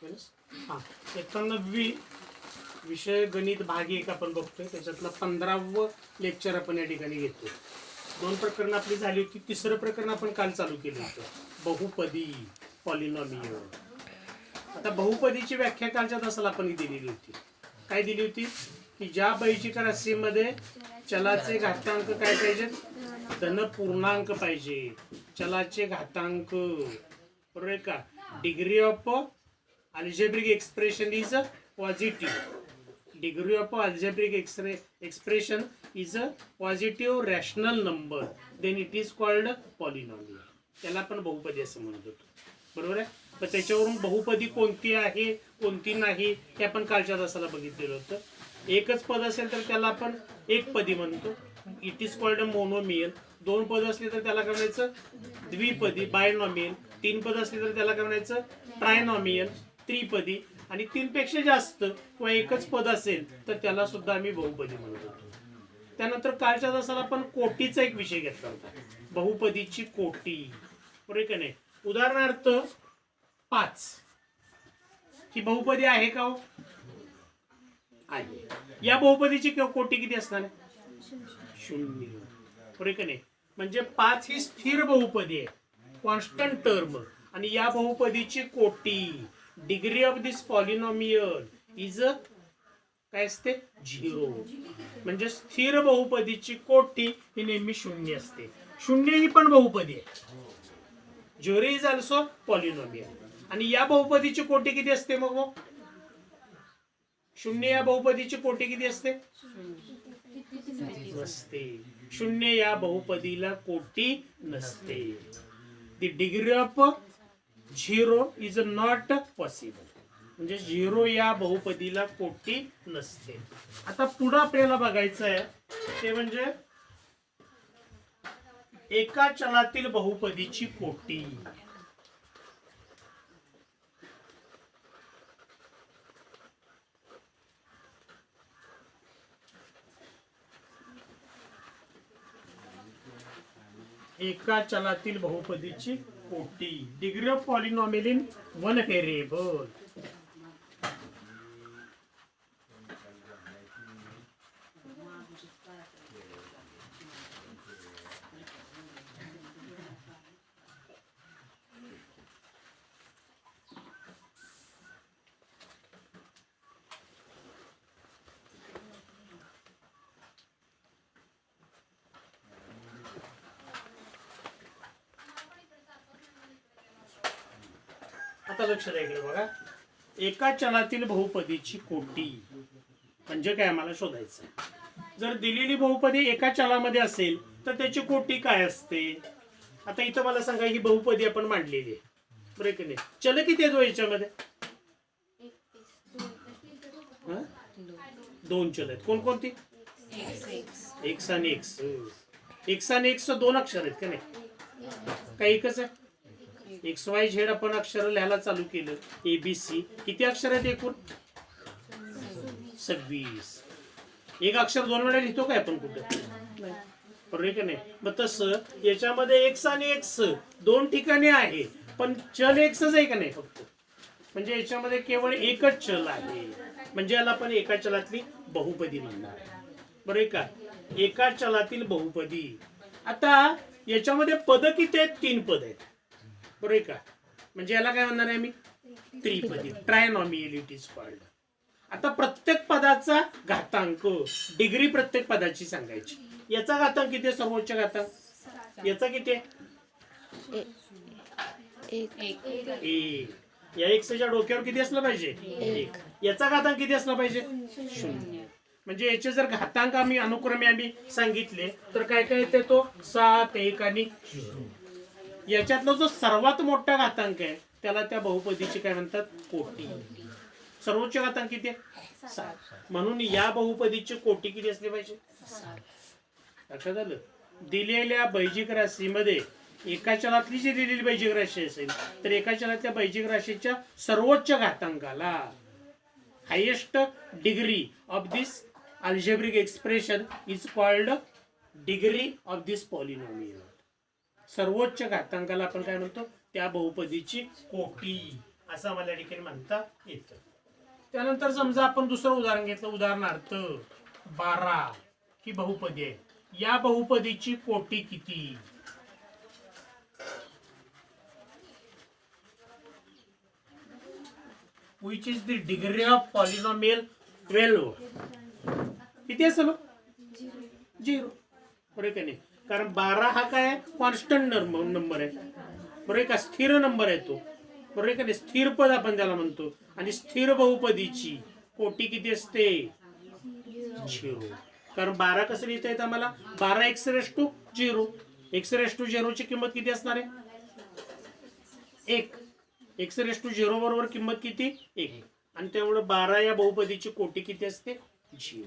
हां 91 विषय गणित भाग 1 आपण बघतोय. त्याच्यातलं 15वं लेक्चर आपण या ठिकाणी घेतोय. 2 प्रकरण आपली झाली होती. तिसरं प्रकरण आपण काल चालू केलं होतं, बहुपदी पॉलिनॉमियल. आता बहुपदीची व्याख्या कालच्या तासाला आपण दिलेली होती. काय दिली होती की ज्या बैजिक राशीमध्ये चलाचे घातांक काय पाहिजेत, धन पूर्णांक पाहिजे. चलाचे घातांक बरोबर आहे का. Degree of algebraic expression is positive. Degree of algebraic expression is a positive rational number, then it is called polynomial. त्याला आपण बहुपदी असं म्हणत होतो, बरोबर आहे. तर त्याच्यावरून बहुपदी कोणती आहे कोणती नाही हे आपण कालच्या तासाला बघितलेलं होतं. एकच पद असेल तर त्याला आपण एकपदी म्हणतो, इट इज कॉल्ड मोनोमियल. 2 पद असली तर त्याला काय म्हणायचं, द्विपदी बायनॉमियल. 3 पद असली तर त्याला काय म्हणायचं, ट्रायनॉमियल त्रिपदी. आणि 3 पेक्षा जास्त किंवा एकच पद असेल तर त्याला सुद्धा आम्ही बहुपदी म्हणत होतो. त्यानंतर कालच्या तासाला आपण कोटीचा एक विषय घेतला होता, बहुपदीची कोटी, बरोबर का नाही. उदाहरणार्थ 5 ही बहुपदी आहे का हो, आहे. या बहुपदीची कोटी किती असणार आहे, 0, बरोबर का नाही. म्हणजे 5 ही स्थिर बहुपदी आहे, कॉन्स्टंट टर्म. आणि या बहुपदीची कोटी, degree of this polynomial is काय असते, 0. म्हणजे स्थिर बहुपदीची कोटी ही नेहमी 0 असते. 0 ही पण बहुपदी आहे, 0 इज ऑल्सो पॉलिनॉमियल. आणि या बहुपदीची कोटी किती असते मग, 0 या बहुपदीची कोटी किती असते, नसते. 0 या बहुपदीला कोटी नसते. The degree of 0 is not possible. म्हणजे 0 या बहुपदीला कोटी नसते. आता पुढे आपल्याला बघायचं आहे ते म्हणजे एका चलातील बहुपदीची कोटी. एका चलातील बहुपदीची कोटी, degree of polynomial in 1 variable. आता लक्ष द्या इकडे बघा, एका चलातील बहुपदीची कोटी म्हणजे काय आम्हाला शोधायचं आहे. जर दिलेली बहुपदी एका चलामध्ये असेल तर त्याची कोटी काय असते. आता इथं मला सांगा, ही बहुपदी आपण मांडलेली आहे, बरोबर की नाही. चल किती आहेत याच्यामध्ये, 2 चल आहेत. कोणकोणती, एक्स आणि एक्स. एक्स आणि एक्स 2 अक्षर आहेत का नाही, काही एकच आहे. एक्स वाय झेड आपण अक्षर लिहायला चालू केलं, ABC. किती अक्षर आहेत एकूण, 26. एक अक्षर 2 वेळा लिहितो काय आपण कुठं, बरोबर का नाही. मग तसं याच्यामध्ये एक्स आणि एक्स 2 ठिकाणी आहे, पण चल एक्सच आहे का नाही फक्त. म्हणजे याच्यामध्ये केवळ एकच चल आहे, म्हणजे याला आपण एका चलातली बहुपदी म्हणणार आहे, बरोबर का. एका चलातील बहुपदी. आता याच्यामध्ये पद किती आहेत, 3 पद आहेत, बरोबर का. म्हणजे याला काय म्हणणार आहे आम्ही, त्रिपदी, ट्रायनॉमियल इट इज कॉल्ड. आता प्रत्येक पदाचा घातांक, डिग्री प्रत्येक पदाची सांगायची. याचा घातांक किती आहे, सर्वोच्च घातांक याचा किती आहे, 1. या एक्सच्या डोक्यावर किती असलं पाहिजे, 1. याचा घातांक किती असला पाहिजे, 0. म्हणजे याचे जर घातांक आम्ही अनुक्रमे आम्ही सांगितले तर काय काय येते, तो 7, 1 आणि 0. याच्यातला जो सर्वात मोठा घातांक आहे त्याला त्या बहुपदीची काय म्हणतात, कोटी. सर्वोच्च घातांक किती आहे, 7. म्हणून या बहुपदीची कोटी किती असली पाहिजे, 7. लक्षात आलं. दिलेल्या बैजिक राशीमध्ये एका चलातली जी दिलेली बैजिक राशी असेल तर एका चलातल्या बैजिक राशीच्या सर्वोच्च घातांकाला, highest degree of this algebraic expression is called degree of this polynomial. सर्वोच्च घातांकाला आपण काय म्हणतो, त्या बहुपदीची कोटी. असं आम्हाला या ठिकाणी म्हणता येतं. त्यानंतर समजा आपण दुसरं उदाहरण घेतलं, उदाहरणार्थ 12 ही बहुपदी आहे. या बहुपदीची कोटी किती? which is the degree of polynomial 12. किती असेल? 0. बरोबर का नाही? कारण 12 हा काय कॉन्स्टंट नंबर आहे, बरोबर का, स्थिर नंबर आहे तो, बरोबर का नाही? स्थिर पद आपण त्याला म्हणतो. आणि स्थिर बहुपदीची कोटी किती असते? 0. कारण 12 कसं लिहिता येतं आम्हाला? 12 x⁻0. x⁻0 ची किंमत किती असणार आहे? 1. x⁻0 बरोबर किंमत किती? 1. आणि त्यामुळे 12 या बहुपदीची कोटी किती असते? 0.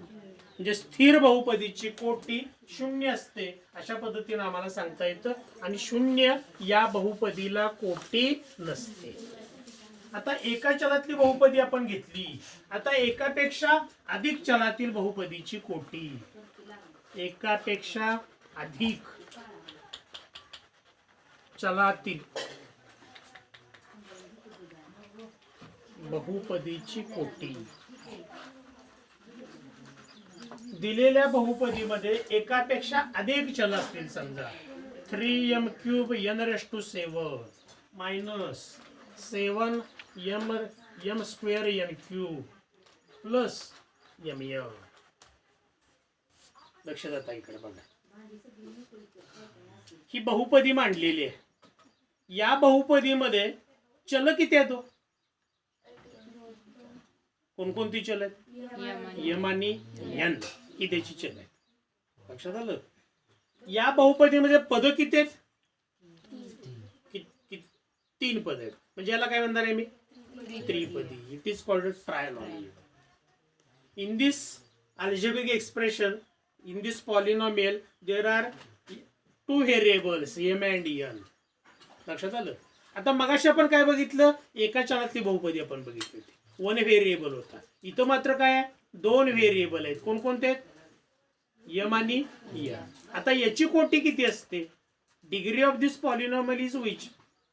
म्हणजे स्थिर बहुपदीची कोटी 0 असते, अशा पद्धतीने आम्हाला सांगता येतं. आणि 0 या बहुपदीला कोटी नसते. आता एका चलातली बहुपदी आपण घेतली. आता एकापेक्षा अधिक चलातील बहुपदीची कोटी. एकापेक्षा अधिक चलातील बहुपदीची कोटी. दिलेल्या बहुपदीमध्ये एकापेक्षा अधिक चल असतील, समजा 3m³ n⁻7 minus 7m² n³ plus mn. लक्ष द्या इकडे बघा, ही बहुपदी मांडलेली आहे. या बहुपदीमध्ये चल किती आहेत? कोणकोणती चल आहेत? यम आणि एन ही त्याची चल आहे. लक्षात आलं? या बहुपदीमध्ये पद किती आहेत? 3 पद आहेत. म्हणजे याला काय म्हणणार आहे मी? त्रिपदी. It is called trinomial. In this algebraic expression, in this polynomial there are 2 variables m and n. लक्षात आलं? आता मगाशी आपण काय बघितलं? एका चलातली बहुपदी आपण बघितली होती, 1 व्हेरिएबल होता. इथं मात्र काय आहे? 2 व्हेरिएबल आहेत. कोणकोणते आहेत? यम आणि एन. आता याची कोटी किती असते? Degree of this polynomial is which?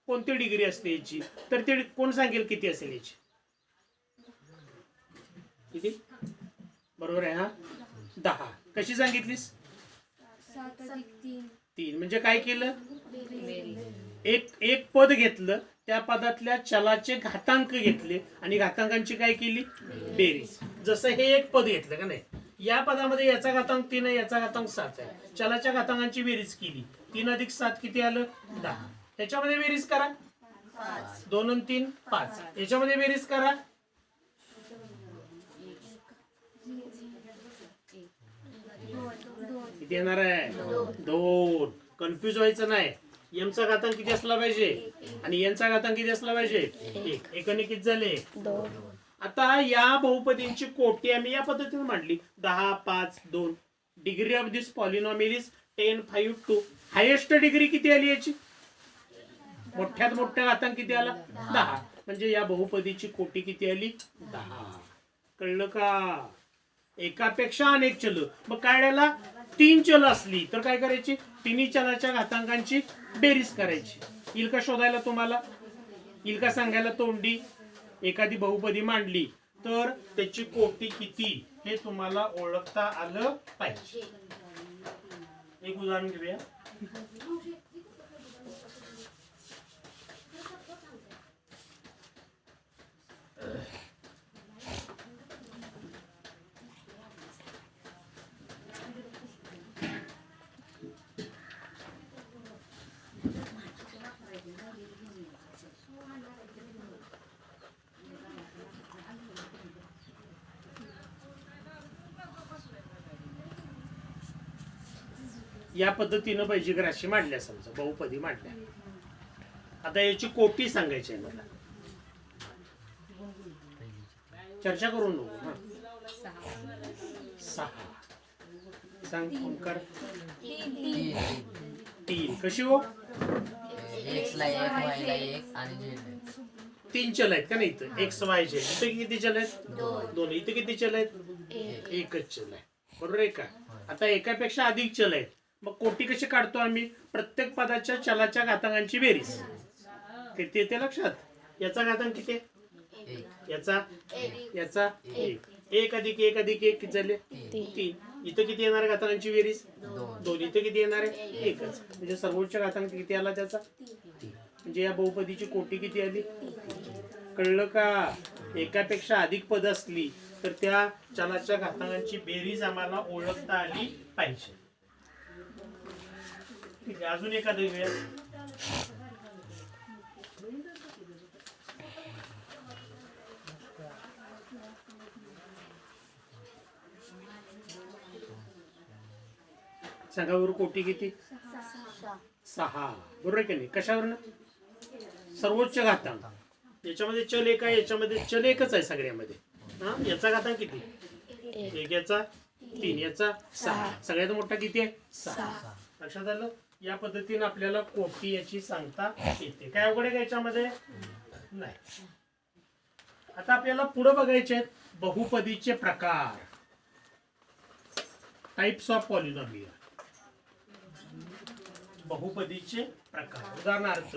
कोणती डिग्री असते याची? तर ते कोण सांगेल किती असेल याची? किती? बरोबर आहे हा, 10. कशी सांगितलीस? 3. म्हणजे काय केलं? एक पद घेतलं, त्या पदातल्या चलाचे घातांक घेतले आणि घातांकांची काय केली? बेरीज. जसं हे एक पद घेतलं का नाही, या पदामध्ये याचा घातांक 3 आहे, याचा घातांक 7 आहे. चलाच्या घातांकांची बेरीज केली. 3 अधिक 7 किती आलं? 10. त्याच्यामध्ये बेरीज करा. 2 आणि 3 5. याच्यामध्ये बेरीज करा. किती येणार आहे? 2. कन्फ्युज व्हायचं नाही. एमचा घातांक किती असला पाहिजे आणि एनचा घातांक किती असला पाहिजे? 1. एकाने किती झाले? 2. आता या बहुपदींची कोटी आम्ही या पद्धतीने मांडली. 10 5 2. Degree of this polynomial is 10 5 2. Highest degree किती आली याची? मोठ्यात मोठ्या घातांक किती आला? 10. म्हणजे या बहुपदीची कोटी किती आली? 10. कळलं का? एकापेक्षा अनेक चल. मग काढायला 3 चल असली तर काय करायची? तिन्ही चलाच्या घातांकांची बेरीज करायची. येईल का शोधायला तुम्हाला? येईल का सांगायला तोंडी? एखादी बहुपदी मांडली तर त्याची कोटी किती हे तुम्हाला ओळखता आलं पाहिजे. एक उदाहरण घेऊया. या पद्धतीनं बैजिक राशी मांडल्या, समजा बहुपदी मांडल्या. आता याची कोटी सांगायची आहे मला. चर्चा करून नको. 6. सांग ओंकार. 3. कशी हो? x ला 1 y ला 1 आणि z 3 चल आहेत का नाही? इथं x y z. इथं किती चल आहेत? 2. इथं किती चल आहेत? 1च चल आहे. बरोबर आहे का? आता एकापेक्षा अधिक चल आहेत. मग कोटी कशी काढतो आम्ही? प्रत्येक पदाच्या चलाच्या घातांकांची बेरीज. किती येते लक्षात? याचा घातांक किती आहे? एक याचा याचा एक. 1 अधिक 1 अधिक 1 किती झाले? 3. इथं किती येणार आहे घातांकांची बेरीज? 2. इथं किती येणार आहे? 1च. म्हणजे सर्वोच्च घातांक किती आला त्याचा? म्हणजे या बहुपदीची कोटी किती आली? कळलं का? एकापेक्षा अधिक पद असली तर त्या चलाच्या घातांकांची बेरीज आम्हाला ओळखता आली पाहिजे. ठीक आहे, अजून एखादी वेळ सांगा बरं, कोटी किती? 6. बरोबर आहे की नाही? कशावरनं? सर्वोच्च घातांक. याच्यामध्ये चल एक आहे, याच्यामध्ये चल एकच आहे सगळ्यामध्ये. हा, याचा घातांक किती? 1, याचा 3, याचा 6. सगळ्यात मोठा किती आहे? 6. लक्षात आलं? या पद्धतीने आपल्याला कोटी याची सांगता येते. काय अवघड आहे का याच्यामध्ये? नाही. आता आपल्याला पुढे बघायचे आहेत बहुपदीचे प्रकार, टाइप्स ऑफ पॉलिनॉमियल. बहुपदीचे प्रकार. उदाहरणार्थ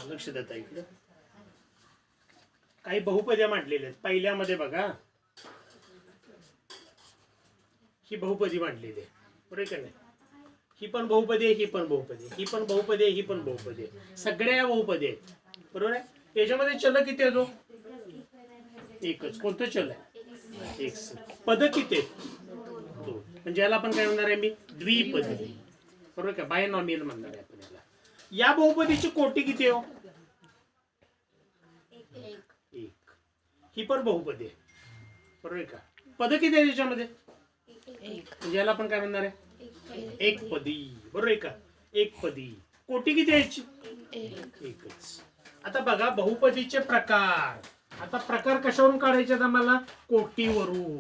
लक्ष देता इकडे काही बहुपद्या मांडलेल्या आहेत. पहिल्यामध्ये बघा, ही बहुपदी मांडलेली आहे. बरोबर का नाही? ही पण बहुपदी आहे, ही पण बहुपदी आहे, ही पण बहुपदी आहे, ही पण बहुपदी आहे. सगळ्या या बहुपदी आहेत. बरोबर आहे? त्याच्यामध्ये चल किती येतो? एकच. कोणतं चल आहे? एक. पद किती आहेत? 2. म्हणजे याला आपण काय म्हणणार आहे? मी द्विपदी. बरोबर का? बायनॉमियल म्हणणार आहे आपण याला. या बहुपदीची कोटी किती आहे? 1. ही पण बहुपदी आहे. बरोबर का? पद किती आहे त्याच्यामध्ये? म्हणजे याला आपण काय म्हणणार आहे? एक पदी. बरोबर का? एक पदी. कोटी किती यायची? एकच. आता बघा बहुपदीचे प्रकार. आता प्रकार कशावरून काढायचे आम्हाला? कोटीवरून.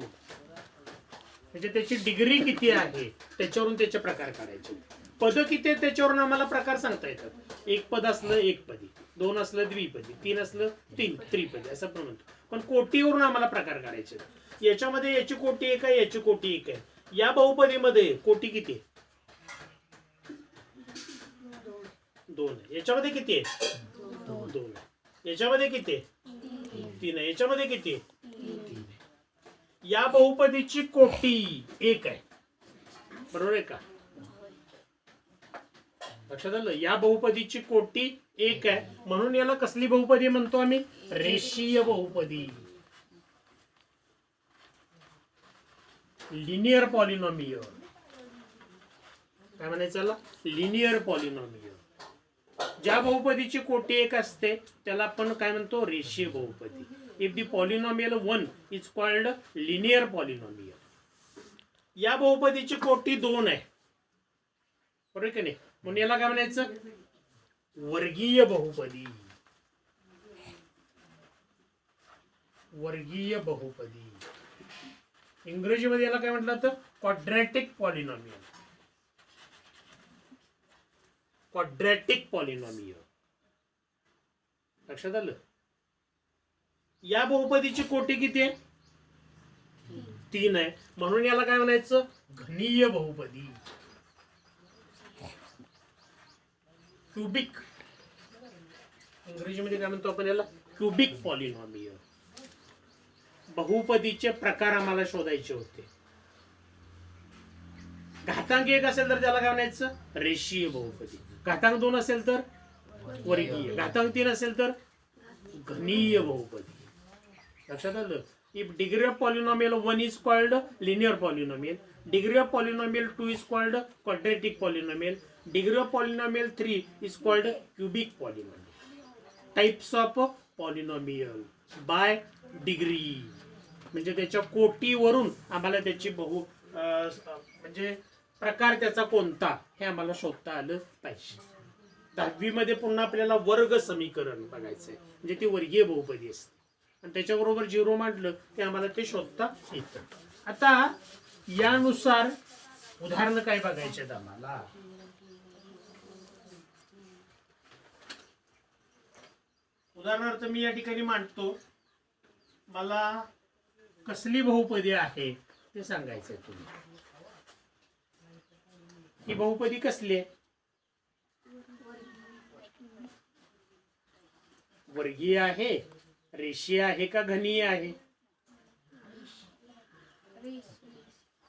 म्हणजे त्याची डिग्री किती आहे त्याच्यावरून त्याचे प्रकार काढायचे. पद किती आहेत त्याच्यावरून आम्हाला प्रकार सांगता येतात. एक पद असलं एक पदी, 2 असलं द्विपदी, 3 असलं त्रिपदी, असं पण म्हणतो. पण कोटीवरून आम्हाला प्रकार काढायचे. याच्यामध्ये याची कोटी एक आहे, याची कोटी एक आहे. या बहुपदीमध्ये कोटी किती आहे? 2 आहे. याच्यामध्ये किती आहे? 2 आहे. याच्यामध्ये किती आहे? 3 आहे. याच्यामध्ये किती आहे? 3 आहे. या बहुपदीची कोटी 1 आहे. बरोबर आहे का? लक्षात आलं? या बहुपदीची कोटी 1 आहे. म्हणून याला कसली बहुपदी म्हणतो आम्ही? रेषीय बहुपदी. Linear polynomial. काय म्हणायचं याला? Linear polynomial. ज्या बहुपदीची कोटी 1 असते त्याला आपण काय म्हणतो? रेषीय बहुपदी. If the polynomial 1 is called linear polynomial. या बहुपदीची कोटी 2 आहे. बरोबर की नाही? म्हणून याला काय म्हणायचं? वर्गीय बहुपदी. वर्गीय बहुपदी. इंग्रजीमध्ये याला काय म्हटलं तर क्वाड्रॅटिक पॉलिनॉमियल. Quadratic polynomial. लक्षात आलं? या बहुपदीची कोटी किती आहे? 3 आहे. म्हणून याला काय म्हणायचं? घनीय बहुपदी. क्युबिक. इंग्रजीमध्ये काय म्हणतो आपण याला? Cubic polynomial. बहुपदीचे प्रकार आम्हाला शोधायचे होते. घातांक 1 असेल तर त्याला काय म्हणायचं? रेषीय बहुपदी. घातांक 2 असेल तर वर्गीय. घातांक 3 असेल तर घनीय बहुपदी. लक्षात आलं? If degree of polynomial 1 is called linear polynomial, degree of polynomial 2 is called quadratic polynomial, degree of polynomial 3 is called cubic polynomial. Types of polynomial bye degree. म्हणजे त्याच्या कोटीवरून आम्हाला त्याची म्हणजे प्रकार त्याचा कोणता हे आम्हाला शोधता आलं पाहिजे. 10वी मध्ये पुन्हा आपल्याला वर्ग समीकरण बघायचंय, म्हणजे ती वर्गीय बहुपदी असते आणि त्याच्याबरोबर 0 मांडलं की आम्हाला ते शोधता येतं. आता यानुसार उदाहरण काय बघायचे आम्हाला. उदाहरणार्थ मी या ठिकाणी मांडतो, मला कसली बहुपदी आहे ते सांगायचंय तुम्ही. ही बहुपदी कसली आहे? वर्गीय आहे, रेषीय आहे का घनीय आहे?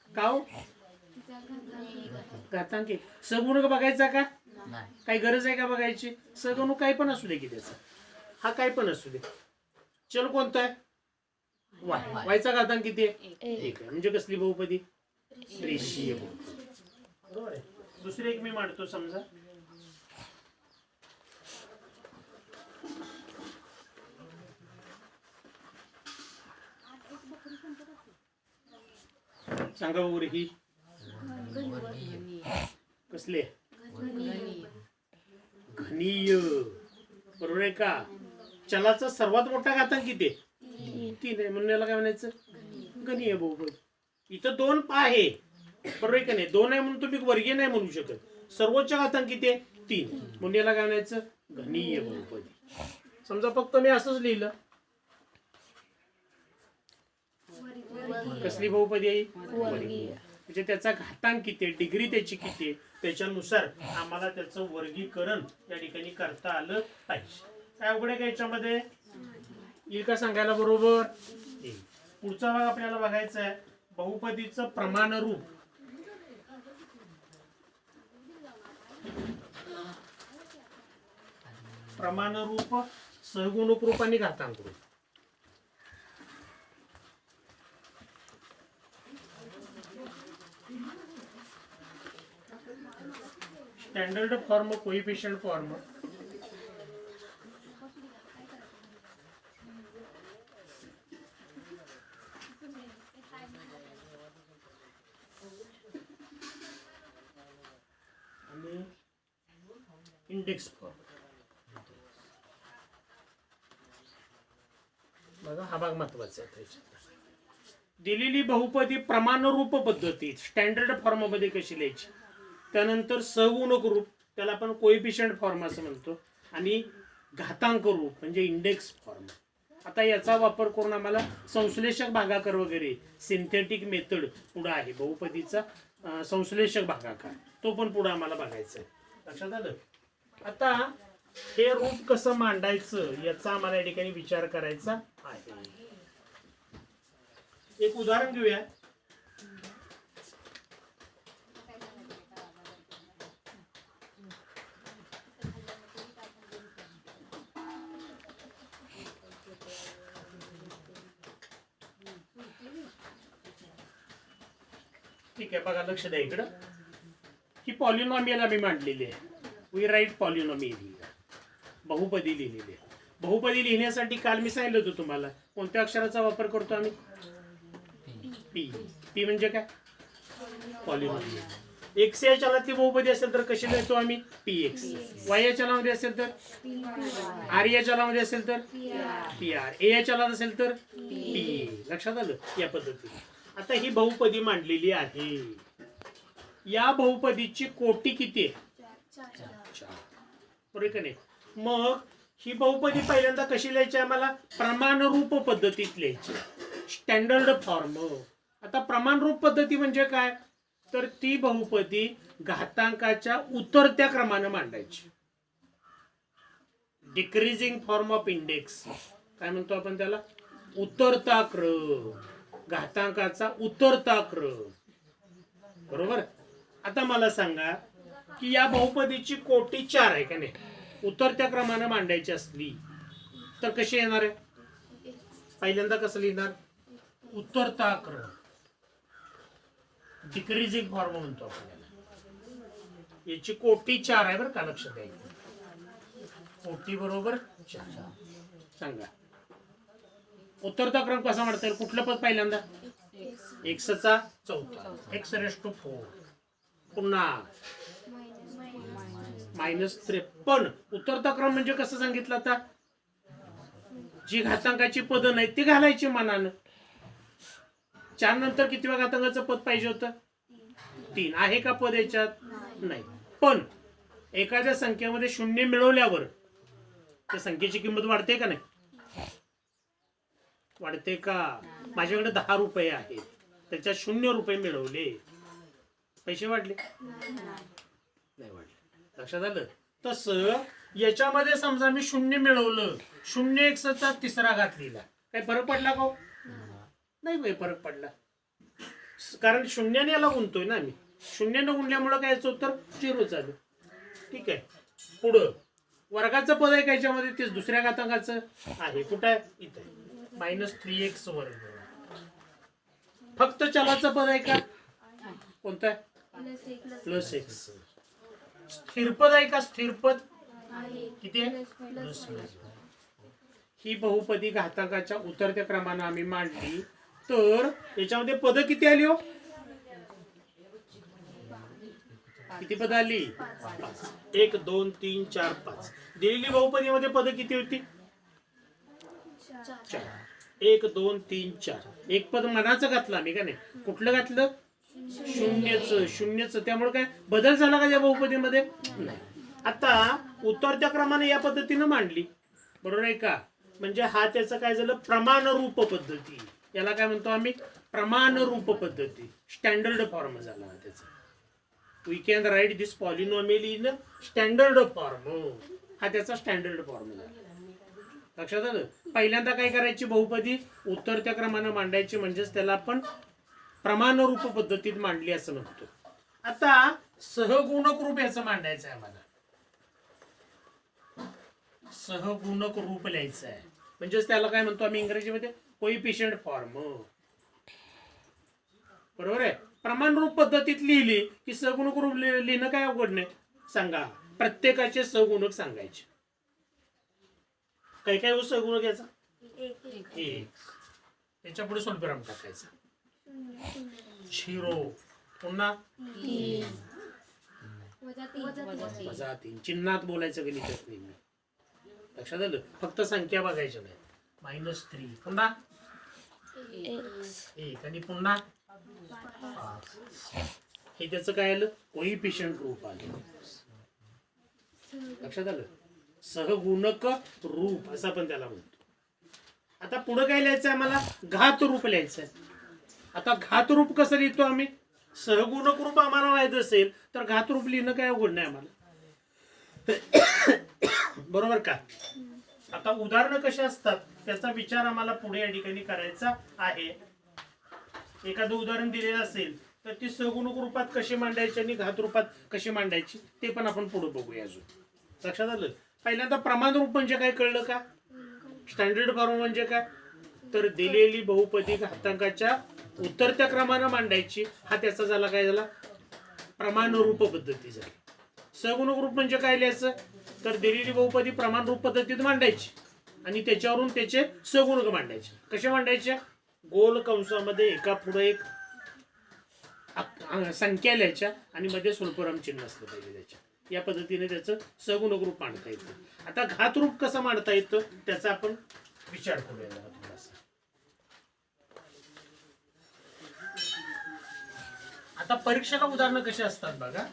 का हो? घातांकी. सगुणक बघायचा का? नाही. काही गरज आहे का बघायची? सगुणक काय पण असू दे की त्याचा, हा काय पण असू दे. चल कोणता आहे? वाय. वायचा घातांक किती आहे? 1 आहे. म्हणजे कसली बहुपदी? रेषीय बहुपदी. बरोबर आहे. दुसरी एक मी मांडतो समजा. सांगा बरोबर ही कसले? घनीय. बरोबर आहे का? चलाचा सर्वात मोठा घातांक किती आहे? 3 आहे. म्हणून याला काय म्हणायचं? घनीय बहुपदी. इथं 2 आहे, बरोबर आहे का नाही? 2 आहे म्हणून तुम्ही वर्गीय नाही म्हणू शकत. सर्वोच्च घातांक किती आहे? 3. म्हणून याला काय म्हणायचं? घनीय बहुपदी. समजा फक्त मी असंच लिहिलं, कसली बहुपदी आहे? वर्गीय. म्हणजे त्याचा घातांक किती आहे, डिग्री त्याची किती आहे, त्याच्यानुसार आम्हाला त्याचं वर्गीकरण या ठिकाणी करता आलं पाहिजे. काय अवघड आहे का याच्यामध्ये? येईल का सांगायला? बरोबर. पुढचा भाग आपल्याला बघायचा आहे, बहुपदीचं प्रमाणरूप. प्रमाणरूप, सहगुणक रूप आणि घातांक रूप. Standard form, coefficient form. आणि इंडेक्स फॉर्म. बघा हा भाग महत्वाचा आहे. दिलेली बहुपदी प्रमाणरूप पद्धतीत स्टँडर्ड फॉर्म मध्ये कशी लिहायची, त्यानंतर सहगुणक रूप, त्याला आपण कोइफिशियंट फॉर्म असं म्हणतो, आणि घातांक रूप म्हणजे इंडेक्स फॉर्म. आता याचा वापर करून आम्हाला संश्लेषक भागाकार वगैरे सिंथेटिक मेथड पुढे आहे बहुपदीचा. संश्लेषक भागाकार तो पण पुढे आम्हाला बघायचा आहे. लक्षात आलं? आता हे रूप कसं मांडायचं याचा आम्हाला या ठिकाणी विचार करायचा आहे. एक उदाहरण घेऊया. ठीक आहे, बघा लक्ष द्या इकडं. ही पॉलिनॉमियल आम्ही मांडलेली आहे. वी राईट पॉलिनॉमियल, बहुपदी लिहिलेली आहे. बहुपदी लिहिण्यासाठी काल मी सांगितलं होतं तुम्हाला कोणत्या अक्षराचा वापर करतो आम्ही? पी. पी म्हणजे काय? पॉलिनॉमियल. एक्स या चलातली बहुपदी असेल तर कशी लिहितो आम्ही? P x. वाय या चलामध्ये असेल तर आर या चलामध्ये असेल तर पी आर. ए या चलात असेल तर पी. लक्षात आलं? या पद्धतीने आता ही बहुपदी मांडलेली आहे. या बहुपदीची कोटी किती आहे? 4. बरोबर का नाही? मग ही बहुपदी पहिल्यांदा कशी लिहायची आम्हाला? प्रमाणरूप पद्धतीत लिहायची, स्टँडर्ड फॉर्म. आता प्रमाणरूप पद्धती म्हणजे काय? तर ती बहुपदी घातांकाच्या उतरत्या क्रमाने मांडायची. डिक्रीजिंग फॉर्म ऑफ इंडेक्स काय म्हणतो आपण त्याला? उतरता क्रम. घातांकाचा उतरता क्रम. बरोबर. आता मला सांगा की या बहुपदीची कोटी 4 आहे का नाही? उतरत्या क्रमाने मांडायची असली तर कशी येणार आहे? पहिल्यांदा कसं लिहिणार? उतरता क्रम, डिक्रीजिंग फॉर्म म्हणतो आपण. याची कोटी 4 आहे बरं का, लक्ष द्यायचं. कोटी बरोबर 4. सांगा उतरता क्रम कसा म्हणता येईल? कुठलं पद पहिल्यांदा? एक्स चा चौथा, एक्स रेस टू 4. पुन्हा -53. उतरता क्रम म्हणजे कसं सांगितलं आता? जी घातांकाची पद नाही ती घालायची मनानं. 4 नंतर कितव्या घातांकाचं पद पाहिजे होतं? 3. आहे का पद याच्यात? नाही. पण एखाद्या संख्येमध्ये शून्य मिळवल्यावर त्या संख्येची किंमत वाढते का नाही? वाढते का? माझ्याकडे 10 रुपये आहेत, त्याच्यात 0 रुपये मिळवले, पैसे वाढले? नाही वाढले. लक्षात आलं? तसं याच्यामध्ये समजा मी 0 मिळवलं, 0x तिसरा घातलेला, काही फरक पडला का? नाही काही फरक पडला, कारण शून्याने याला गुणतोय ना मी. 0 गुणल्यामुळे काय याचं उत्तर 0 झालं. ठीक आहे. पुढं वर्गाचं पद आहे का याच्यामध्ये? ते दुसऱ्या घातांकाचं आहे. कुठं आहे? इथे -3x वर्ग. फक्त चलाचं पद आहे का? कोणतं आहे? +x. स्थिरपद आहे का? स्थिरपद किती आहे? ही बहुपदी घातांकाच्या उतरत्या क्रमानं आम्ही मांडली तर याच्यामध्ये पद किती आली हो? किती पद आली? 1 2 3 4 5. दिलेली बहुपदीमध्ये पद किती होती? 4. 1 2 3 4. एक पद मनाचं घातलं आम्ही का नाही? कुठलं घातलं? शून्यच. त्यामुळे काय बदल झाला का या बहुपदीमध्ये? नाही. आता उतरत्या क्रमाने या पद्धतीनं मांडली, बरोबर आहे का? म्हणजे हा त्याचं काय झालं? प्रमाणरूप पद्धती. याला काय म्हणतो आम्ही? प्रमाणरूप पद्धती. स्टँडर्ड फॉर्म झाला त्याचा. We can write this polynomial in standard form. हा त्याचा स्टँडर्ड फॉर्म झाला. लक्षात आलं? पहिल्यांदा काय करायची? बहुपदी उतरत्या क्रमानं मांडायची, म्हणजेच त्याला आपण प्रमाणरूप पद्धतीत मांडली असं म्हणतो. आता सहगुणक रूप याचं मांडायचं आहे आम्हाला. सहगुणक रूप लिहायचं आहे, म्हणजेच त्याला काय म्हणतो आम्ही इंग्रजीमध्ये? Coefficient form. बरोबर आहे? प्रमाणरूप पद्धतीत लिहिली की सहगुणक रूप लिहिणं काय अवघड नाही. सांगा, प्रत्येकाचे सहगुणक सांगायचे. काय काय सहगुणक याचा? 1. त्याच्या पुढे स्वल्पविराम टाकायचा. 0. पुन्हा -3. चिन्हात बोलायचं गणितात नेहमी. लक्षात आलं? फक्त संख्या बघायच्या नाही. -3. पुन्हा 1 आणि पुन्हा 5. हे त्याचं काय आलं? कोइफिशियंट रूप आलं. लक्षात आलं? सहगुणक रूप असं आपण त्याला म्हणतो. आता पुढे काय लिहायचं आहे आम्हाला? घात रूप लिहायचं आहे. आता घात रूप कसं लिहितो आम्ही? सहगुणक रूप आम्हाला माहित असेल तर घात रूप लिहिणं काय अवघड नाही आम्हाला. बरोबर का? आता उदाहरणं कशी असतात त्याचा विचार आम्हाला पुढे या ठिकाणी करायचा आहे. एखादं उदाहरण दिलेलं असेल तर ती सहगुणक रूपात कशी मांडायची आणि घात रूपात कशी मांडायची ते पण आपण पुढे बघूया. अजून लक्षात आलं? पहिल्यांदा प्रमाण रूप म्हणजे काय कळलं का? स्टँडर्ड फॉर्म म्हणजे काय? तर दिलेली बहुपदी घातांकाच्या उतरत्या क्रमानं मांडायची. हा त्याचा झाला काय झाला? प्रमाणरूप पद्धती झाली. सहगुणक रूप म्हणजे काय लिहायचं? तर दिलेली बहुपदी प्रमाणरूप पद्धतीत मांडायची आणि त्याच्यावरून त्याचे सहगुणक मांडायचे. कसे मांडायचे? गोल कंसामध्ये एका पुढे एक संख्या लिहायच्या आणि मध्ये स्वल्पविराम चिन्ह असलं पाहिजे त्याच्या. या पद्धतीने त्याचं सहगुणक रूप मांडता येतं. आता घात रूप कसं मांडता येतं त्याचा आपण विचार करूया थोडासा. आता परीक्षेला उदाहरणं कशी असतात बघा.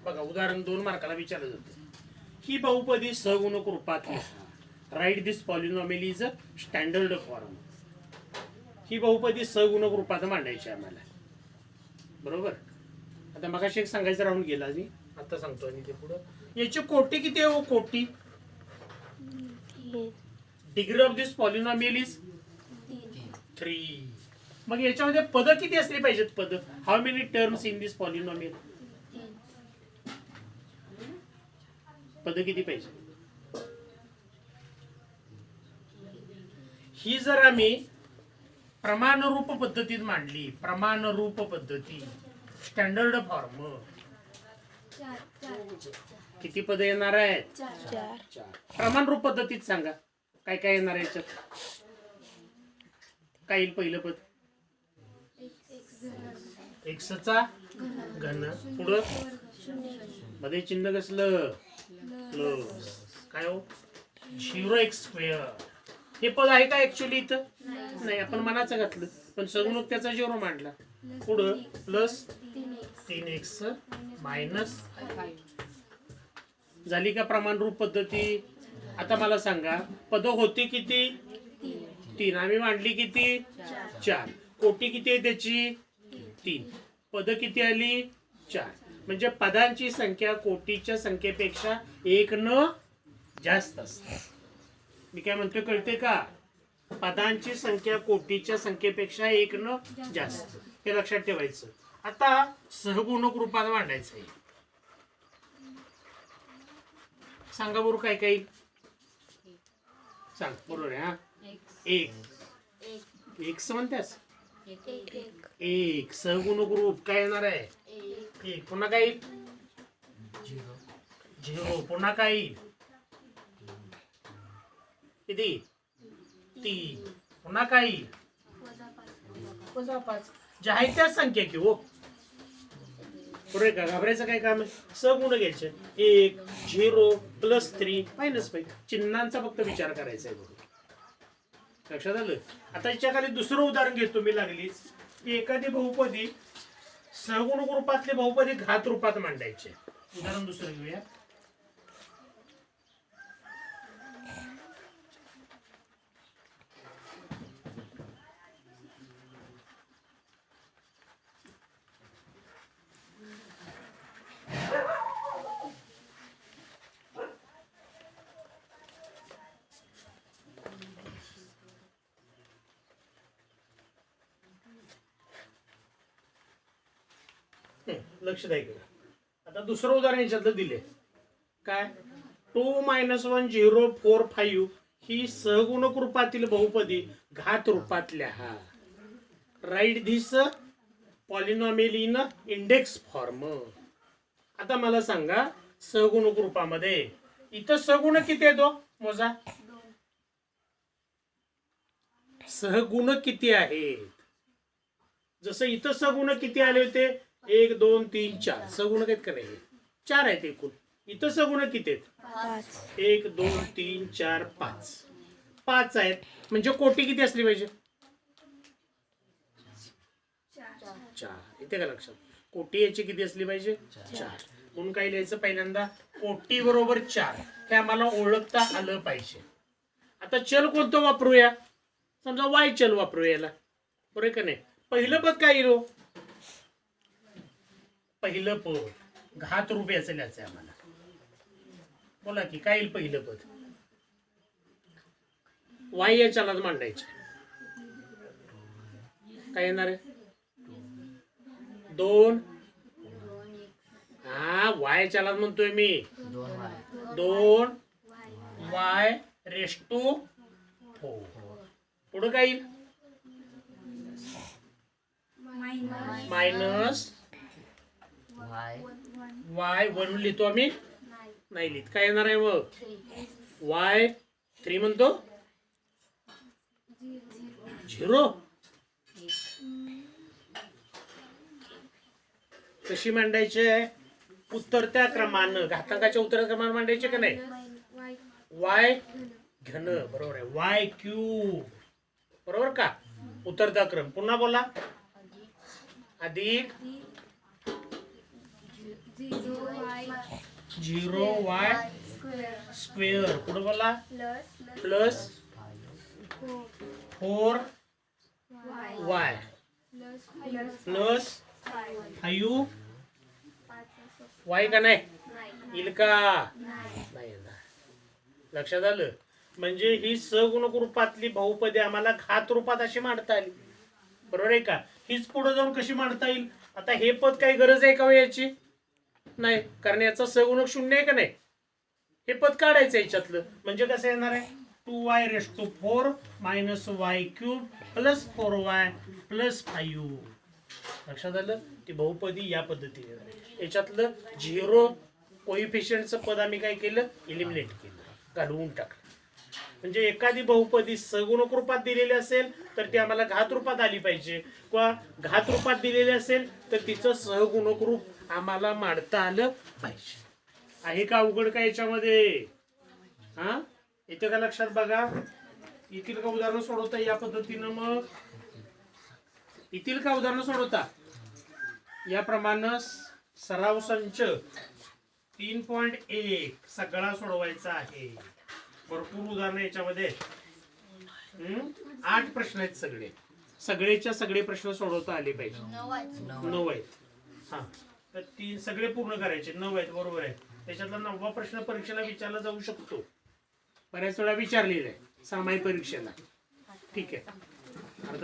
बघा, उदाहरण 2 मार्काला विचारलं जातं. ही बहुपदी सहगुणक रूपात write this polynomial is a standard form. ही बहुपदी सहगुणक रूपात मांडायची आम्हाला. बरोबर? आता मगाशी एक सांगायचं राहून गेला मी, आता सांगतो. आणि ते पुढं याची कोटी किती आहे? कोटी. Degree of this polynomial is 3. मग याच्यामध्ये पद किती असली पाहिजेत? पद how many terms in this polynomial? पद किती पाहिजे? ही जर आम्ही प्रमाणरूप पद्धतीत मांडली, प्रमाणरूप पद्धती स्टँडर्ड फॉर्म, किती पद येणार आहेत? 4. प्रमाणरूप पद्धतीत सांगा काय काय येणार आहे याच्यात? काय येईल पहिलं पद? एक्सचा घन, पुढं मध्ये चिन्ह कसलं? प्लस. काय हो? 0x². हे पद आहे का ऍक्च्युली इथं? नाही, आपण मनाचं घातलं, पण संगणक त्याचा 0 मांडला. पुढं प्लस 3x मायनस. झाली का प्रमाणरूप पद्धती? आता मला सांगा पद होती किती? 3. आम्ही मांडली किती? 4. कोटी किती आहे त्याची? 3. पद किती आली? 4. म्हणजे पदांची संख्या कोटीच्या संख्येपेक्षा 1 न जास्त असते. मी काय म्हणतोय कळते का? पदांची संख्या कोटीच्या संख्येपेक्षा 1 न जास्त, हे लक्षात ठेवायचं. आता सहगुणक रूपात मांडायचं आहे. सांगा बरोबर काय काय सांग. बरोबर आहे. हा, 1 म्हणतेस? 1 सहगुणक रूप काय येणार आहे? 1. पुन्हा काय? 0. पुन्हा काय? किती? 3. पुन्हा काय? -5. जे आहे त्याच संख्या की हो. बरोबर का? घाबरायचं काय काम आहे? सहगुण घ्यायचे. 1 0 +3 -5. चिन्हांचा फक्त विचार करायचा आहे. लक्षात आलं? आता याच्या खाली दुसरं उदाहरण घेतो मी लागलीच की एखादी बहुपदी सहगुणक रूपातले बहुपदी घात रूपात मांडायचे. उदाहरण दुसरं घेऊया. लक्ष द्यायचं. आता दुसरं उदाहरण याच्यातलं दिले काय? 2 - 1 0 4 5 ही सहगुणक रूपातील बहुपदी घात रूपात लिहा. Write this polynomial in index form. आता मला सांगा सहगुणक रूपामध्ये इथं सहगुणक किती येतो? मोजा. सहगुणक किती आहेत? जसं इथं सहगुणक किती आले होते? 1 2 3 4. सहगुणक आहेत का नाही? 4 आहेत एकूण. इथं सहगुणक किती आहेत? 1 2 3 4 5. 5 आहेत. म्हणजे कोटी किती असली पाहिजे? 4. इथे का लक्षात? कोटी याची किती असली पाहिजे? 4. म्हणून काय लिहायचं? पहिल्यांदा कोटी बरोबर 4 हे आम्हाला ओळखता आलं पाहिजे. आता चल कोणतं वापरूया? समजा वाय चल वापरूया याला. बरोबर का नाही? पहिलं पद काय येईल? पहिलं पद घात रूप याचं लिहायचं आहे आम्हाला. बोला की काय येईल पहिलं पद? वाय या चलात मांडायचे. काय येणार आहे? 2. हा, वाय चलात म्हणतोय मी. 2 y रेस टू 4. पुढं काय येईल? मायनस y 1 लिहितो आम्ही. नाही लिहित. काय येणार आहे मग? y 3 म्हणतो. 0. कशी मांडायची आहे? उत्तरत्या क्रमानं, घातांकाच्या उत्तरत्या क्रमानं मांडायचे का नाही? y घन बरोबर आहे. y³ बरोबर का? उत्तरता क्रम. पुन्हा बोला. अधिक 0y². पुढे बोला. प्लस 4y प्लस 5y का नाही? येईल का? नाही येणार. लक्षात आलं? म्हणजे ही सगुणक रूपातली बहुपदी आम्हाला घात रूपात अशी मांडता आली. बरोबर आहे का? हीच पुढे जाऊन कशी मांडता येईल? आता हे पद काही गरज आहे का याची? नाही, कारण याचा सगुणक 0 आहे का नाही? हे पद काढायचं याच्यातलं. म्हणजे कसं येणार आहे 2y⁴ minus Y cube plus 4y plus 5. लक्षात आलं? ती बहुपदी या पद्धतीने येणार आहे. याच्यातलं 0 कोइफिशियंटचं पद आम्ही काय केलं, इलिमिनेट केलं, घालवून टाकलं. म्हणजे एखादी बहुपदी सगुणक रूपात दिलेली असेल तर ती आम्हाला घात रूपात आली पाहिजे, किंवा घात रूपात दिलेली असेल तर तिचं सहगुणक रूप आम्हाला मांडता आलं पाहिजे. आहे का अवघड का याच्यामध्ये? हा, येते का लक्षात? बघा, येतील का उदाहरणं सोडवता या पद्धतीनं? मग येतील का उदाहरणं सोडवता? याप्रमाणे सराव संच 3.1 सगळा सोडवायचा आहे. भरपूर उदाहरणं याच्यामध्ये. 8 प्रश्न आहेत सगळे. सगळेच्या सगळे प्रश्न सोडवता आले पाहिजे. 9 आहेत. हा, तर 3 सगळे पूर्ण करायचे. 9 आहेत, बरोबर आहे. त्याच्यातला 9वा प्रश्न परीक्षेला विचारला जाऊ शकतो. बऱ्याच वेळा विचारलेला आहे सामायिक परीक्षेला. ठीक आहे.